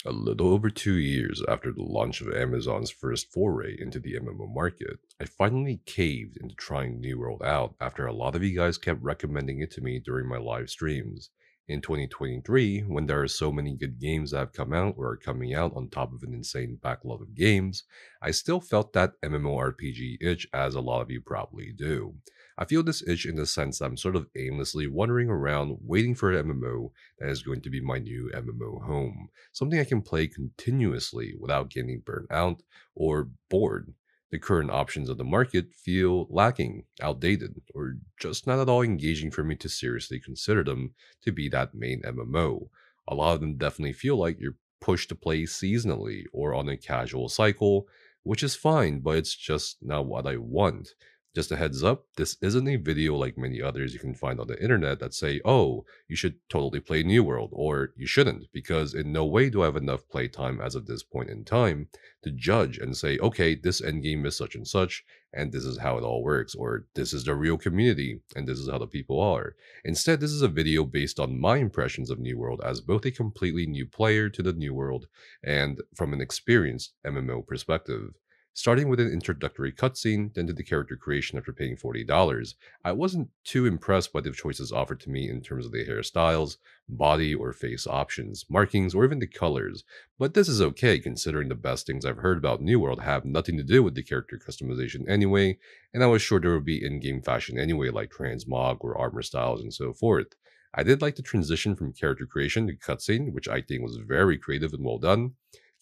A little over 2 years after the launch of Amazon's first foray into the MMO market, I finally caved into trying New World out after a lot of you guys kept recommending it to me during my live streams. In 2023, when there are so many good games that have come out or are coming out on top of an insane backlog of games, I still felt that MMORPG itch, as a lot of you probably do. I feel this itch in the sense that I'm sort of aimlessly wandering around waiting for an MMO that is going to be my new MMO home, something I can play continuously without getting burnt out or bored. The current options of the market feel lacking, outdated, or just not at all engaging for me to seriously consider them to be that main MMO. A lot of them definitely feel like you're pushed to play seasonally or on a casual cycle, which is fine, but it's just not what I want. Just a heads up, this isn't a video like many others you can find on the internet that say, oh, you should totally play New World, or you shouldn't, because in no way do I have enough playtime as of this point in time to judge and say, okay, this endgame is such and such, and this is how it all works, or this is the real community, and this is how the people are. Instead, this is a video based on my impressions of New World as both a completely new player to the New World and from an experienced MMO perspective. Starting with an introductory cutscene, then to the character creation after paying $40, I wasn't too impressed by the choices offered to me in terms of the hairstyles, body or face options, markings, or even the colors, but this is okay considering the best things I've heard about New World have nothing to do with the character customization anyway, and I was sure there would be in-game fashion anyway like transmog or armor styles and so forth. I did like the transition from character creation to cutscene, which I think was very creative and well done.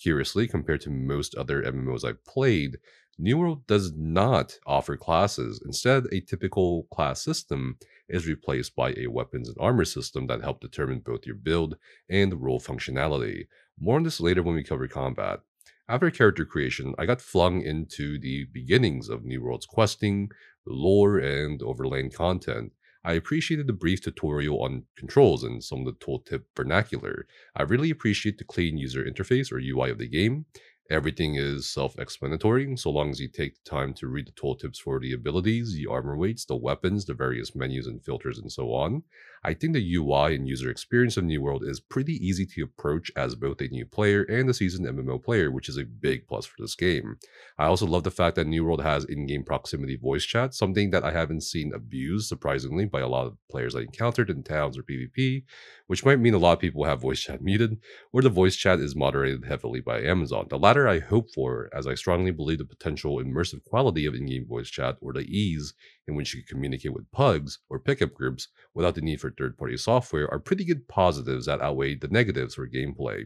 Curiously, compared to most other MMOs I've played, New World does not offer classes. Instead, a typical class system is replaced by a weapons and armor system that help determine both your build and role functionality. More on this later when we cover combat. After character creation, I got flung into the beginnings of New World's questing, lore, and overland content. I appreciated the brief tutorial on controls and some of the tooltip vernacular. I really appreciate the clean user interface or UI of the game. Everything is self-explanatory, so long as you take the time to read the tooltips for the abilities, the armor weights, the weapons, the various menus and filters, and so on. I think the UI and user experience of New World is pretty easy to approach as both a new player and a seasoned MMO player, which is a big plus for this game. I also love the fact that New World has in-game proximity voice chat, something that I haven't seen abused, surprisingly, by a lot of players I encountered in towns or PvP, which might mean a lot of people have voice chat muted, or the voice chat is moderated heavily by Amazon. The latter I hope for, as I strongly believe the potential immersive quality of in-game voice chat, or the ease in which you can communicate with pugs or pickup groups without the need for third-party software, are pretty good positives that outweigh the negatives for gameplay.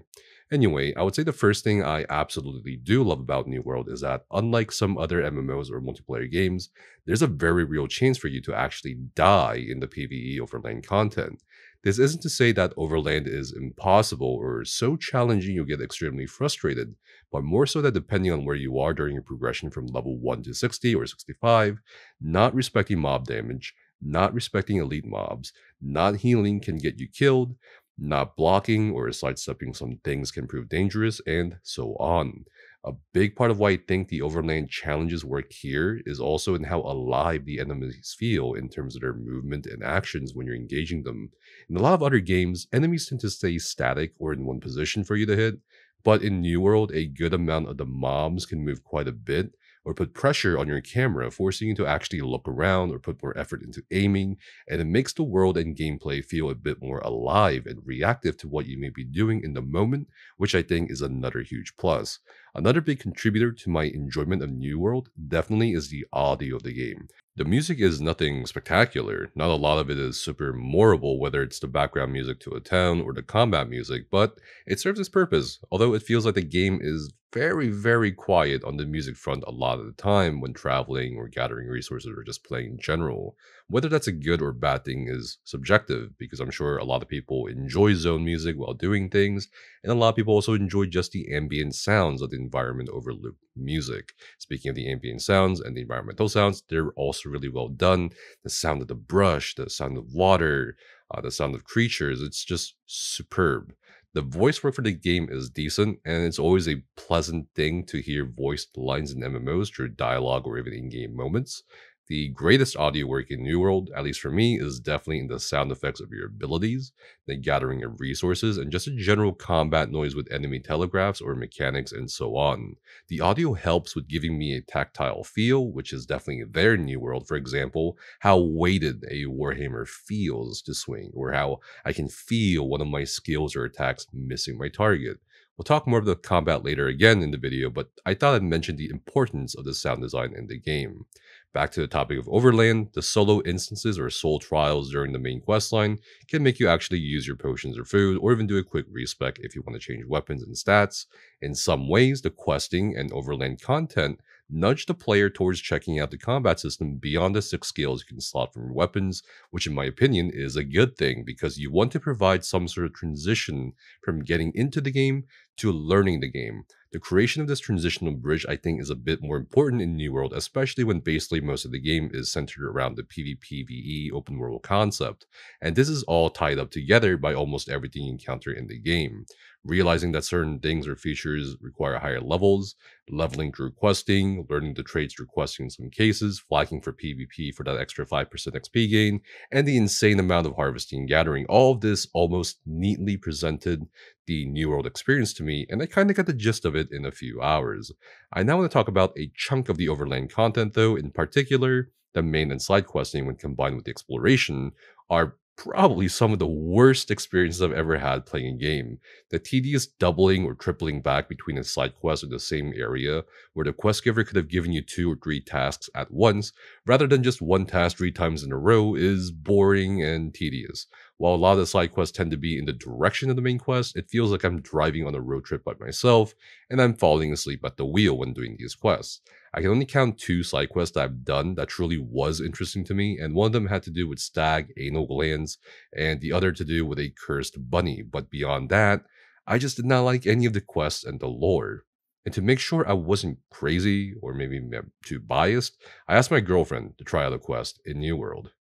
Anyway, I would say the first thing I absolutely do love about New World is that, unlike some other MMOs or multiplayer games, there's a very real chance for you to actually die in the PvE overland content. This isn't to say that overland is impossible or so challenging you'll get extremely frustrated, but more so that depending on where you are during your progression from level 1 to 60 or 65, not respecting mob damage, not respecting elite mobs, not healing can get you killed, not blocking or sidestepping some things can prove dangerous, and so on. A big part of why I think the overland challenges work here is also in how alive the enemies feel in terms of their movement and actions when you're engaging them. In a lot of other games, enemies tend to stay static or in one position for you to hit, but in New World, a good amount of the mobs can move quite a bit or put pressure on your camera, forcing you to actually look around or put more effort into aiming, and it makes the world and gameplay feel a bit more alive and reactive to what you may be doing in the moment, which I think is another huge plus. Another big contributor to my enjoyment of New World definitely is the audio of the game. The music is nothing spectacular, not a lot of it is super memorable, whether it's the background music to a town or the combat music, but it serves its purpose, although it feels like the game is very quiet on the music front a lot of the time when traveling or gathering resources or just playing in general. Whether that's a good or bad thing is subjective, because I'm sure a lot of people enjoy zone music while doing things, and a lot of people also enjoy just the ambient sounds of the environment over loop music. Speaking of the ambient sounds and the environmental sounds, they're also really well done. The sound of the brush, the sound of water, the sound of creatures, it's just superb. The voice work for the game is decent, and it's always a pleasant thing to hear voiced lines in MMOs through dialogue or even in-game moments. The greatest audio work in New World, at least for me, is definitely in the sound effects of your abilities, the gathering of resources, and just a general combat noise with enemy telegraphs or mechanics and so on. The audio helps with giving me a tactile feel, which is definitely there in New World. For example, how weighted a Warhammer feels to swing, or how I can feel one of my skills or attacks missing my target. We'll talk more of the combat later again in the video, but I thought I'd mention the importance of the sound design in the game. Back to the topic of Overland, the solo instances or soul trials during the main questline can make you actually use your potions or food, or even do a quick respec if you want to change weapons and stats. In some ways, the questing and Overland content nudge the player towards checking out the combat system beyond the 6 skills you can slot from your weapons, which in my opinion is a good thing because you want to provide some sort of transition from getting into the game to learning the game. The creation of this transitional bridge I think is a bit more important in New World, especially when basically most of the game is centered around the PvP open world concept, and this is all tied up together by almost everything you encounter in the game. Realizing that certain things or features require higher levels, leveling through questing, learning the traits through questing in some cases, flagging for PvP for that extra 5% XP gain, and the insane amount of harvesting and gathering, all of this almost neatly presented the New World experience to me, and I kind of got the gist of it in a few hours. I now want to talk about a chunk of the Overland content though, in particular, the main and side questing when combined with the exploration are probably some of the worst experiences I've ever had playing a game. The tedious doubling or tripling back between a side quest in the same area, where the quest giver could have given you 2 or 3 tasks at once, rather than just one task 3 times in a row, is boring and tedious. While a lot of the side quests tend to be in the direction of the main quest, it feels like I'm driving on a road trip by myself, and I'm falling asleep at the wheel when doing these quests. I can only count 2 side quests that I've done that truly was interesting to me, and one of them had to do with stag anal glands, and the other to do with a cursed bunny, but beyond that, I just did not like any of the quests and the lore. And to make sure I wasn't crazy, or maybe too biased, I asked my girlfriend to try out a quest in New World.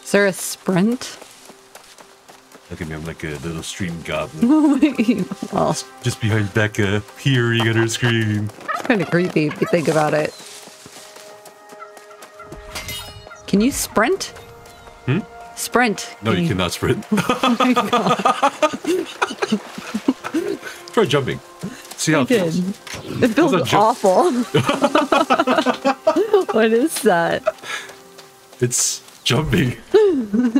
Is there a sprint? Look at me, I'm like a little stream goblin. Well, just behind Becca, peering at her screen. it's kind of creepy if you think about it. Can you sprint? Sprint. No, you cannot sprint. Oh my god. Try jumping. See how it feels. It feels awful. What is that? It's jumping.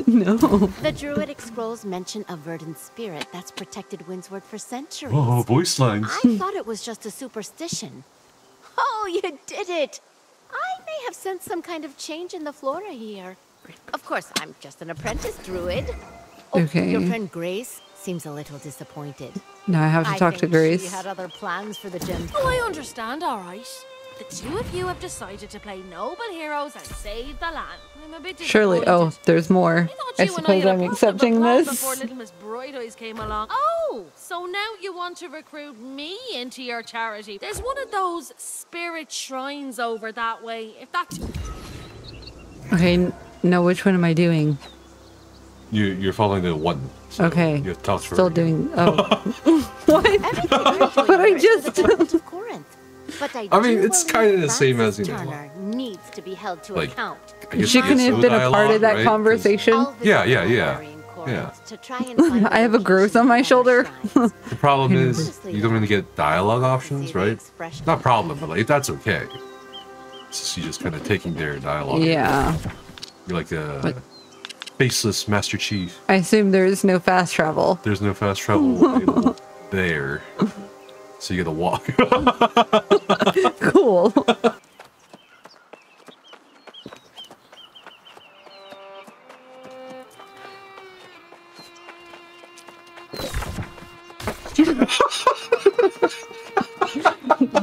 No. The Druidic scrolls mention a verdant spirit that's protected Windsward for centuries. Oh, voice lines. I thought it was just a superstition. Oh, you did it! I may have sensed some kind of change in the flora here. Of course, I'm just an apprentice druid. Oh, Okay. Your friend Grace seems a little disappointed. Now I have to talk to think Grace. She had other plans for the gym. Oh, I understand, all right. The 2 of you have decided to play noble heroes and save the land. I'm a bit Surely. disappointed. Oh, there's more. I I thought you and I suppose had a I'm proper accepting plan this. before little Miss Bright Eyes came along. Oh, so now you want to recruit me into your charity. There's one of those spirit shrines over that way. If that's... Okay, no, which one am I doing? You're following the one. So Okay. you have to talk to her. Still doing. Oh. What? But I just. of Corinth. But I mean, it's kind of the same as, you know, Turner needs to be held to like, account. I guess She couldn't ESO have been a part dialogue, of that right? conversation. I'll visit Yeah. the library in Corinth to try and find I have a locations growth on of my other shoulder. shrines. The problem is Honestly, you don't really get dialogue options, see the right? expression. Not problem, but like that's okay. So you're just kind of taking their dialogue. Yeah. You're like a But- faceless Master Chief. I assume there is no fast travel. There's no fast travel available there. So you gotta walk. Cool.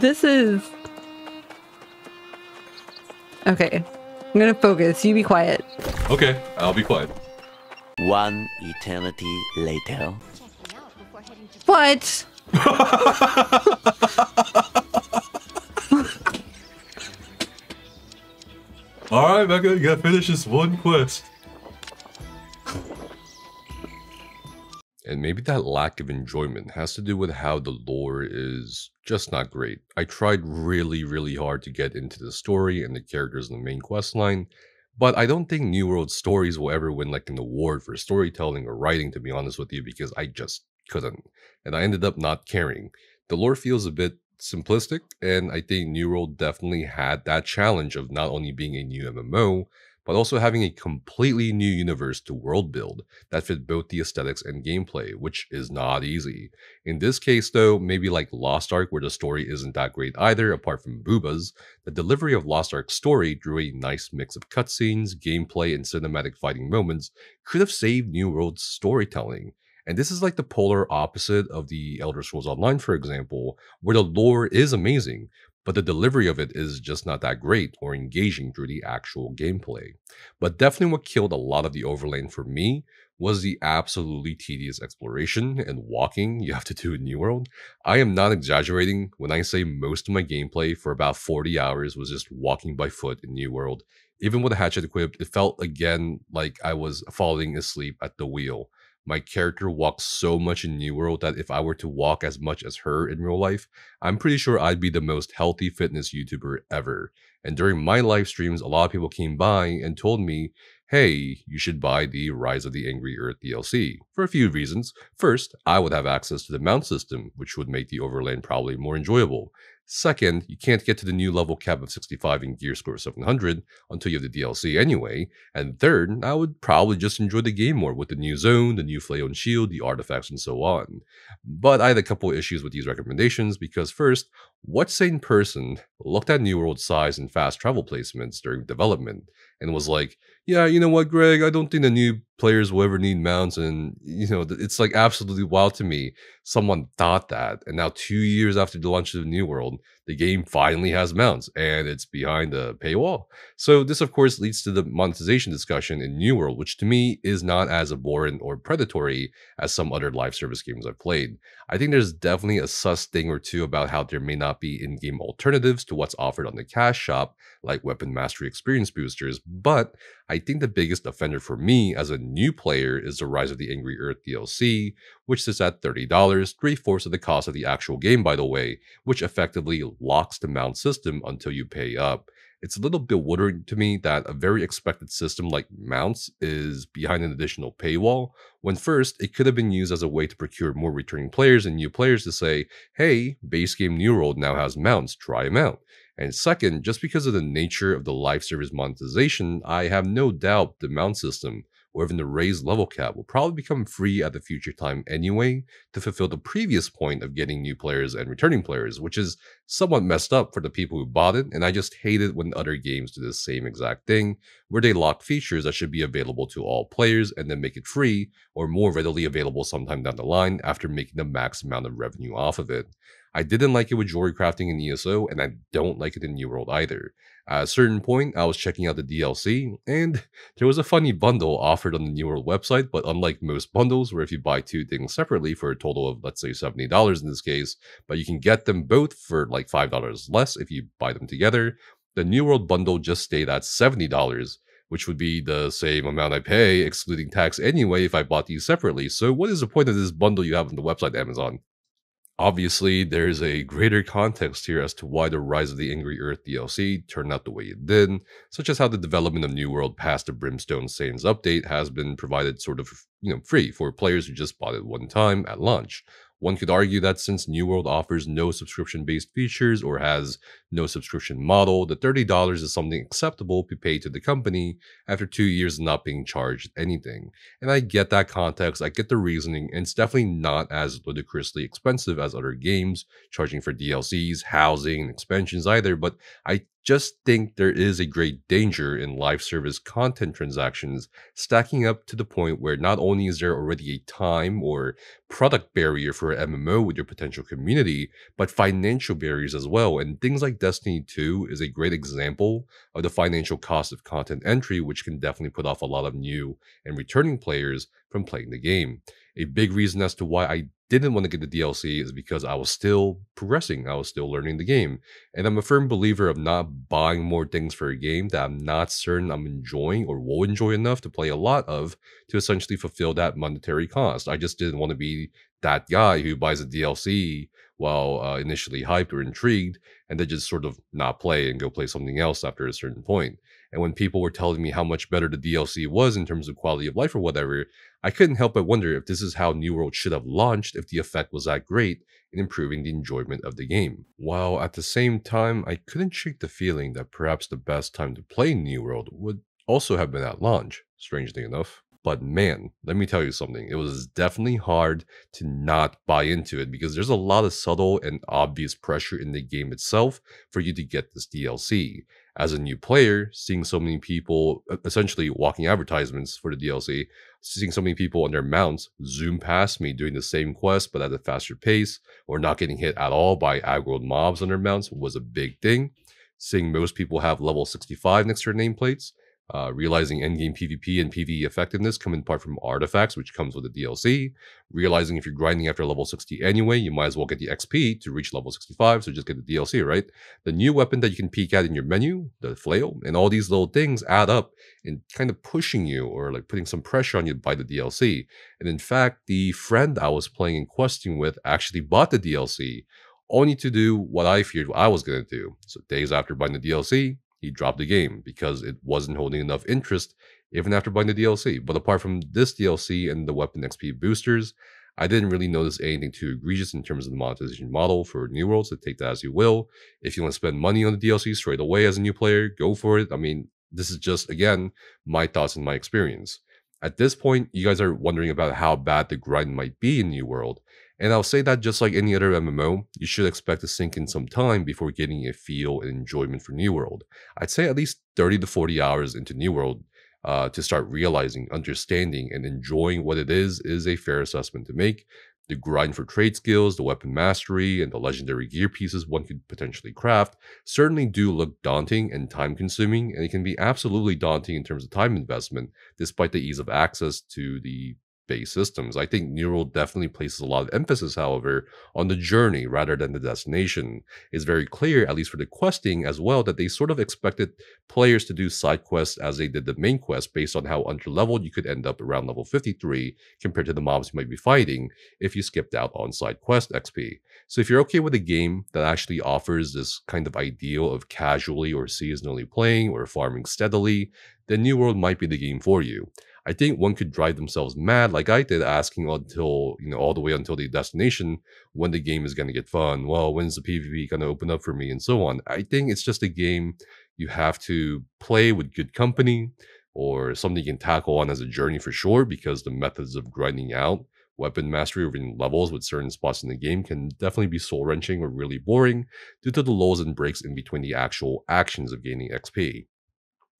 This is... Okay. I'm gonna focus. You be quiet. Okay, I'll be quiet. One eternity later. Checking out before heading to What? Alright, Becca, you gotta finish this one quest. And maybe maybe that lack of enjoyment has to do with how the lore is just not great. I tried really hard to get into the story and the characters in the main quest line, but I don't think New World stories will ever win like an award for storytelling or writing, to be honest with you, because I just couldn't. And I ended up not caring. The lore feels a bit simplistic, and I think New World definitely had that challenge of not only being a new MMO, but also having a completely new universe to world build that fit both the aesthetics and gameplay, which is not easy. In this case though, maybe like Lost Ark where the story isn't that great either apart from boobas, the delivery of Lost Ark's story through a nice mix of cutscenes, gameplay, and cinematic fighting moments could have saved New World's storytelling. And this is like the polar opposite of the Elder Scrolls Online, for example, where the lore is amazing, but the delivery of it is just not that great or engaging through the actual gameplay. But definitely what killed a lot of the overland for me was the absolutely tedious exploration and walking you have to do in New World. I am not exaggerating when I say most of my gameplay for about 40 hours was just walking by foot in New World. Even with a hatchet equipped, it felt again like I was falling asleep at the wheel. My character walks so much in New World that if I were to walk as much as her in real life, I'm pretty sure I'd be the most healthy fitness YouTuber ever. And during my live streams, a lot of people came by and told me, hey, you should buy the Rise of the Angry Earth DLC, for a few reasons. First, I would have access to the mount system, which would make the overland probably more enjoyable. Second, you can't get to the new level cap of 65 in gear score 700 until you have the DLC anyway. And third, I would probably just enjoy the game more with the new zone, the new flail and shield, the artifacts, and so on. But I had a couple of issues with these recommendations because first, what sane person looked at New World size and fast travel placements during development and was like, yeah, you know what, Greg, I don't think the new players will ever need mounts, and it's like absolutely wild to me someone thought that, and now 2 years after the launch of New World, the game finally has mounts, and it's behind a paywall. So this of course leads to the monetization discussion in New World, which to me is not as abhorrent or predatory as some other live service games I've played. I think there's definitely a sus thing or two about how there may not be in-game alternatives to what's offered on the cash shop, like weapon mastery experience boosters, but I think the biggest offender for me as a new player is the Rise of the Angry Earth DLC, which sits at $30, 3/4 of the cost of the actual game by the way, which effectively locks the mount system until you pay up. It's a little bewildering to me that a very expected system like mounts is behind an additional paywall, when first, it could have been used as a way to procure more returning players and new players to say, hey, base game New World now has mounts, try them out. And second, just because of the nature of the live service monetization, I have no doubt the mount system, or even the raised level cap, will probably become free at a future time anyway to fulfill the previous point of getting new players and returning players, which is somewhat messed up for the people who bought it, and I just hate it when other games do the same exact thing, where they lock features that should be available to all players and then make it free, or more readily available sometime down the line after making the max amount of revenue off of it. I didn't like it with jewelry crafting in ESO, and I don't like it in New World either. At a certain point, I was checking out the DLC, and there was a funny bundle offered on the New World website, but unlike most bundles, where if you buy two things separately for a total of, let's say, $70 in this case, but you can get them both for like $5 less if you buy them together, the New World bundle just stayed at $70, which would be the same amount I pay, excluding tax anyway, if I bought these separately. So what is the point of this bundle you have on the website, Amazon? Obviously, there's a greater context here as to why the Rise of the Angry Earth DLC turned out the way it did, such as how the development of New World past the Brimstone Saints update has been provided sort of, free for players who just bought it one time at launch. One could argue that since New World offers no subscription-based features or has no subscription model, the $30 is something acceptable to pay to the company after 2 years of not being charged anything. And I get that context, I get the reasoning, and it's definitely not as ludicrously expensive as other games, charging for DLCs, housing, and expansions either, but I just think there is a great danger in live service content transactions stacking up to the point where not only is there already a time or product barrier for an MMO with your potential community, but financial barriers as well. And things like Destiny 2 is a great example of the financial cost of content entry, which can definitely put off a lot of new and returning players from playing the game. A big reason as to why I didn't want to get the DLC is because I was still progressing. I was still learning the game. And I'm a firm believer of not buying more things for a game that I'm not certain I'm enjoying or will enjoy enough to play a lot of to essentially fulfill that monetary cost. I just didn't want to be that guy who buys a DLC while initially hyped or intrigued and then just sort of not play and go play something else after a certain point. And when people were telling me how much better the DLC was in terms of quality of life or whatever, I couldn't help but wonder if this is how New World should have launched if the effect was that great in improving the enjoyment of the game. While at the same time, I couldn't shake the feeling that perhaps the best time to play New World would also have been at launch, strangely enough. But man, let me tell you something, it was definitely hard to not buy into it because there's a lot of subtle and obvious pressure in the game itself for you to get this DLC. As a new player, seeing so many people essentially walking advertisements for the DLC, seeing so many people on their mounts zoom past me doing the same quest but at a faster pace, or not getting hit at all by aggroed mobs on their mounts was a big thing. Seeing most people have level 65 next to their nameplates, realizing endgame PvP and PvE effectiveness come in part from artifacts, which comes with the DLC. Realizing if you're grinding after level 60 anyway, you might as well get the XP to reach level 65, so just get the DLC, right? The new weapon that you can peek at in your menu, the flail, and all these little things add up and kind of pushing you or like putting some pressure on you to buy the DLC. And in fact, the friend I was playing and questing with actually bought the DLC, only to do what I feared I was going to do. So days after buying the DLC, he dropped the game because it wasn't holding enough interest even after buying the DLC. But apart from this DLC and the weapon XP boosters, I didn't really notice anything too egregious in terms of the monetization model for New World, so take that as you will. If you want to spend money on the DLC straight away as a new player, go for it. I mean, this is just, again, my thoughts and my experience. At this point, you guys are wondering about how bad the grind might be in New World. And I'll say that just like any other MMO, you should expect to sink in some time before getting a feel and enjoyment for New World. I'd say at least 30 to 40 hours into New World to start realizing, understanding, and enjoying what it is a fair assessment to make. The grind for trade skills, the weapon mastery, and the legendary gear pieces one could potentially craft certainly do look daunting and time-consuming, and it can be absolutely daunting in terms of time investment, despite the ease of access to the base systems. I think New World definitely places a lot of emphasis, however, on the journey rather than the destination. It's very clear, at least for the questing as well, that they sort of expected players to do side quests as they did the main quest based on how underleveled you could end up around level 53 compared to the mobs you might be fighting if you skipped out on side quest XP. So if you're okay with a game that actually offers this kind of ideal of casually or seasonally playing or farming steadily, then New World might be the game for you. I think one could drive themselves mad like I did, asking until, all the way until the destination when the game is going to get fun. Well, when's the PvP going to open up for me and so on. I think it's just a game you have to play with good company or something you can tackle on as a journey for sure, because the methods of grinding out weapon mastery or even levels with certain spots in the game can definitely be soul-wrenching or really boring due to the lulls and breaks in between the actual actions of gaining XP.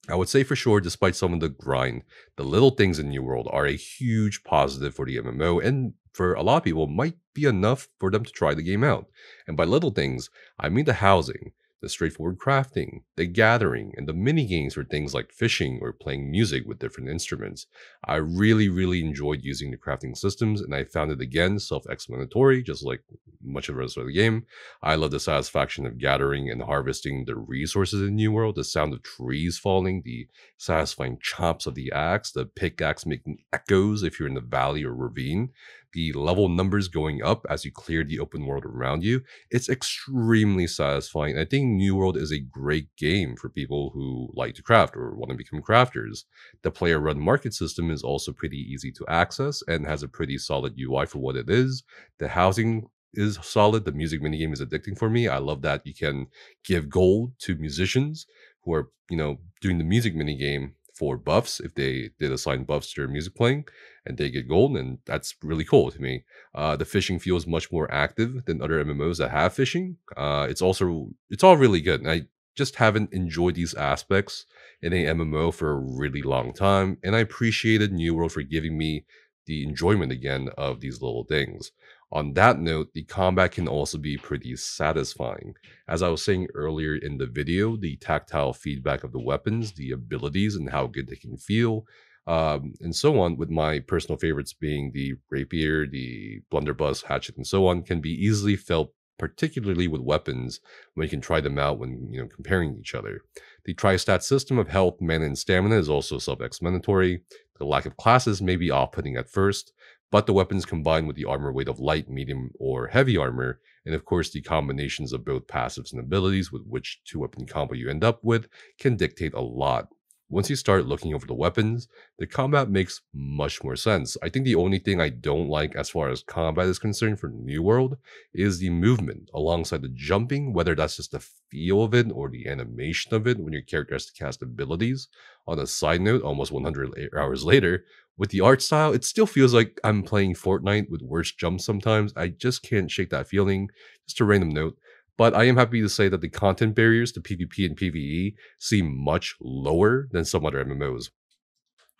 I would say for sure, despite some of the grind, the little things in New World are a huge positive for the MMO, and for a lot of people might be enough for them to try the game out. And by little things, I mean the housing, the straightforward crafting, the gathering, and the mini games for things like fishing or playing music with different instruments. I really enjoyed using the crafting systems, and I found it again self-explanatory, just like much of the rest of the game. I love the satisfaction of gathering and harvesting the resources in New World, the sound of trees falling, the satisfying chops of the axe, the pickaxe making echoes if you're in the valley or ravine, the level numbers going up as you clear the open world around you. It's extremely satisfying. I think New World is a great game for people who like to craft or want to become crafters. The player-run market system is also pretty easy to access and has a pretty solid UI for what it is. The housing is solid. The music minigame is addicting for me. I love that you can give gold to musicians who are, doing the music minigame for buffs if they did assign buffs to their music playing, and they get gold, and that's really cool to me. The fishing feels much more active than other MMOs that have fishing. It's all really good, and I just haven't enjoyed these aspects in a MMO for a really long time, and I appreciated New World for giving me the enjoyment again of these little things. On that note, the combat can also be pretty satisfying. As I was saying earlier in the video, the tactile feedback of the weapons, the abilities, and how good they can feel and so on, with my personal favorites being the rapier, the blunderbuss, hatchet, and so on, can be easily felt, particularly with weapons, when you can try them out when comparing each other. The tri-stat system of health, mana, and stamina is also self-explanatory. The lack of classes may be off-putting at first, but the weapons combined with the armor weight of light, medium, or heavy armor, and of course the combinations of both passives and abilities with which two-weapon combo you end up with, can dictate a lot. Once you start looking over the weapons, the combat makes much more sense. I think the only thing I don't like as far as combat is concerned for New World is the movement alongside the jumping, whether that's just the feel of it or the animation of it when your character has to cast abilities. On a side note, almost 100 hours later, with the art style, it still feels like I'm playing Fortnite with worse jumps sometimes. I just can't shake that feeling. Just a random note. But I am happy to say that the content barriers to PvP and PvE seem much lower than some other MMOs.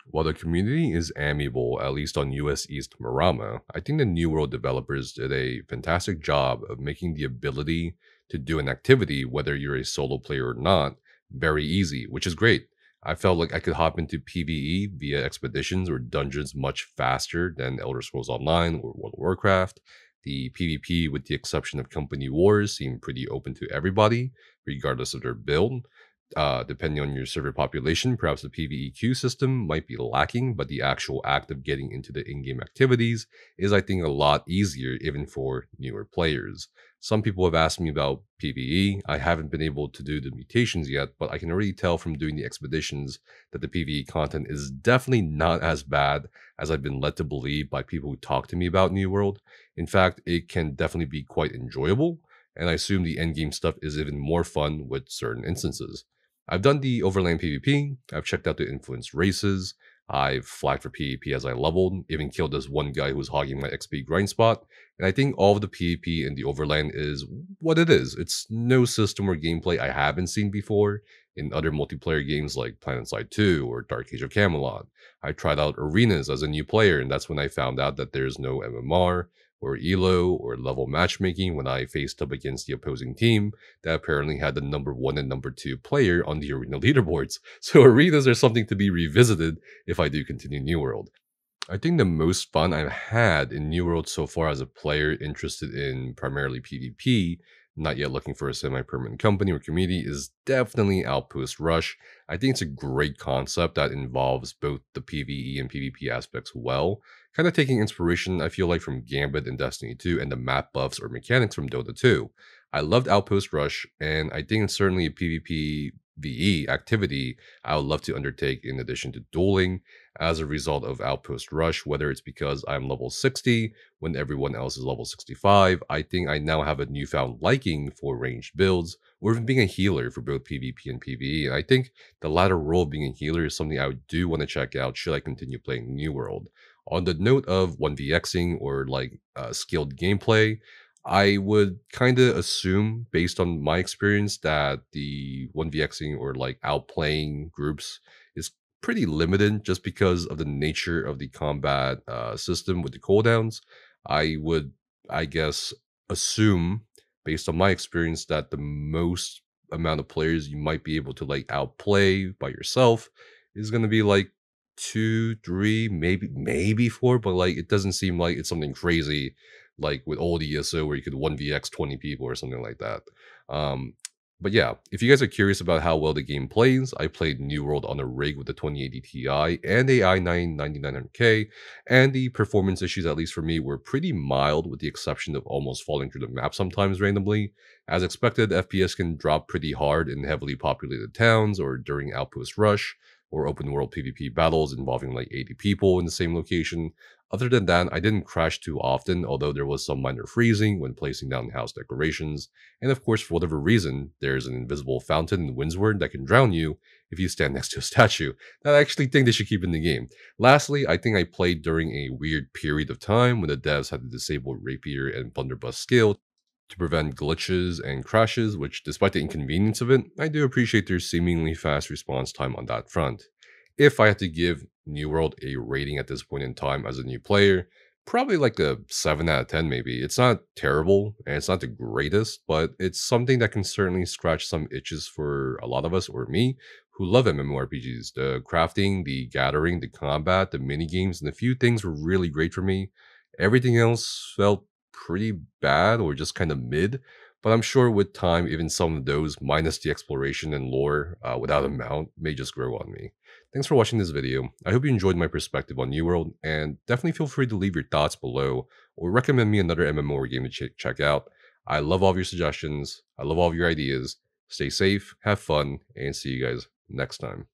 While the community is amiable, at least on US East Marama, I think the New World developers did a fantastic job of making the ability to do an activity, whether you're a solo player or not, very easy, which is great. I felt like I could hop into PvE via expeditions or dungeons much faster than Elder Scrolls Online or World of Warcraft. The PvP, with the exception of company wars, seemed pretty open to everybody, regardless of their build. Depending on your server population, perhaps the PvE queue system might be lacking, but the actual act of getting into the in-game activities is, I think, a lot easier, even for newer players. Some people have asked me about PvE. I haven't been able to do the mutations yet, but I can already tell from doing the expeditions that the PvE content is definitely not as bad as I've been led to believe by people who talk to me about New World. In fact, it can definitely be quite enjoyable, and I assume the endgame stuff is even more fun with certain instances. I've done the overland PvP, I've checked out the influenced races, I've flagged for PvP as I leveled, even killed this one guy who was hogging my XP grind spot, and I think all of the PvP in the overland is what it is. It's no system or gameplay I haven't seen before in other multiplayer games like PlanetSide 2 or Dark Age of Camelot. I tried out arenas as a new player, and that's when I found out that there's no MMR, or ELO, or level matchmaking when I faced up against the opposing team that apparently had the number 1 and number 2 player on the arena leaderboards. So arenas are something to be revisited if I do continue New World. I think the most fun I've had in New World so far as a player interested in primarily PvP, not yet looking for a semi-permanent company or community, is definitely Outpost Rush. I think it's a great concept that involves both the PvE and PvP aspects well, kind of taking inspiration, I feel like, from Gambit and Destiny 2 and the map buffs or mechanics from Dota 2. I loved Outpost Rush, and I think it's certainly a PvP VE activity I would love to undertake in addition to dueling as a result of Outpost Rush, whether it's because I'm level 60 when everyone else is level 65. I think I now have a newfound liking for ranged builds, or even being a healer for both PvP and PvE. And I think the latter role of being a healer is something I do want to check out should I continue playing New World. On the note of 1vxing or skilled gameplay, I would kind of assume, based on my experience, that the 1vxing or outplaying groups is pretty limited just because of the nature of the combat system with the cooldowns. I would, I guess, assume, based on my experience, that the most amount of players you might be able to outplay by yourself is going to be 2, 3, maybe 4, but it doesn't seem like it's something crazy with old ESO where you could 1vx 20 people or something like that. But yeah, if you guys are curious about how well the game plays, I played New World on a rig with a 2080 Ti and a i9 9900K, and the performance issues, at least for me, were pretty mild with the exception of almost falling through the map sometimes randomly. As expected, FPS can drop pretty hard in heavily populated towns or during Outpost Rush, or open world PvP battles involving 80 people in the same location. Other than that, I didn't crash too often, although there was some minor freezing when placing down house decorations. And of course, for whatever reason, there's an invisible fountain in Windsward that can drown you if you stand next to a statue that I actually think they should keep in the game. Lastly, I think I played during a weird period of time when the devs had to disable Rapier and Blunderbuss skill to prevent glitches and crashes, which, despite the inconvenience of it, I do appreciate their seemingly fast response time on that front. If I had to give New World a rating at this point in time as a new player, probably a 7 out of 10 maybe. It's not terrible, and it's not the greatest, but it's something that can certainly scratch some itches for a lot of us, or me, who love MMORPGs. The crafting, the gathering, the combat, the minigames, and a few things were really great for me. Everything else felt pretty bad or just kind of mid, but I'm sure with time, even some of those, minus the exploration and lore without a mount, may just grow on me. Thanks for watching this video. I hope you enjoyed my perspective on New World, and definitely feel free to leave your thoughts below, or recommend me another MMO game to check out. I love all of your suggestions, I love all of your ideas. Stay safe, have fun, and see you guys next time.